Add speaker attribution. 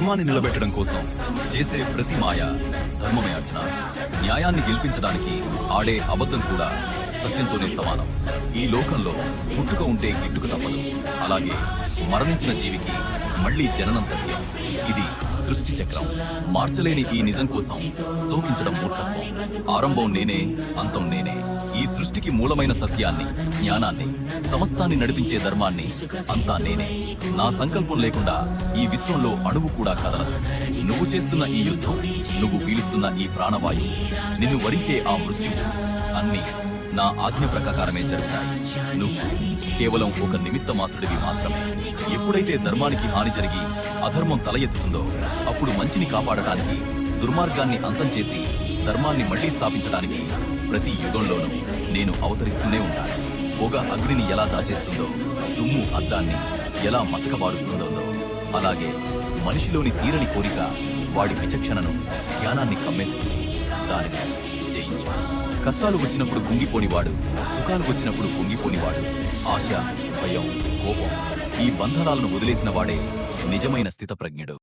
Speaker 1: ధర్మాన్ని నిలబెట్టడం కోసం చేసే ప్రతి మాయ ధర్మమే అర్చన. న్యాయాన్ని గెలిపించడానికి ఆడే అబద్ధం కూడా సత్యంతోనే సమానం. ఈ లోకంలో పుట్టుక ఉంటే గిట్టుక తప్పదు. అలాగే మరణించిన జీవికి మళ్లీ జననం తథ్యం. ఇది సృష్టి చక్రం. మార్చలేని ఈ నిజం కోసం శోకించడం మూర్ఖత్వం. ఆరంభం నేనే, అంతం నేనే. ఈ సృష్టికి మూలమైన సత్యాన్ని, జ్ఞానాన్ని, సమస్తాన్ని నడిపించే ధర్మాన్ని అంతా నేనే. నా సంకల్పం లేకుండా ఈ విశ్వంలో అణువు కూడా కదలదు. నువ్వు చేస్తున్న ఈ యుద్ధం, నువ్వు పీలుస్తున్న ఈ ప్రాణవాయువు, నిన్ను వరించే ఆ మృత్యువు అన్నీ నా ఆజ్ఞ ప్రకారమే జరుగుతాయి. నువ్వు కేవలం ఒక నిమిత్త మాత్రుడివి మాత్రమే. ఎప్పుడైతే ధర్మానికి హాని జరిగి అధర్మం తల ఎత్తుతుందో అప్పుడు మంచిని కాపాడటానికి, దుర్మార్గాన్ని అంతం చేసి ధర్మాన్ని మళ్లీ స్థాపించడానికి ప్రతి యుగంలోనూ నేను అవతరిస్తూనే ఉంటాను. పొగ అగ్నిని ఎలా దాచేస్తుందో, దుమ్ము అద్దాన్ని ఎలా మసకబారుస్తుందో, అలాగే మనిషిలోని తీరని కోరిక వాడి విచక్షణను, జ్ఞానాన్ని కమ్మేస్తుంది. దానిని జయించు. కష్టాలు వచ్చినప్పుడు కుంగిపోనివాడు, సుఖాలు వచ్చినప్పుడు కుంగిపోనివాడు, ఆశ, భయం, కోపం ఈ బంధనాలను వదిలేసిన వాడే నిజమైన స్థితప్రజ్ఞుడు.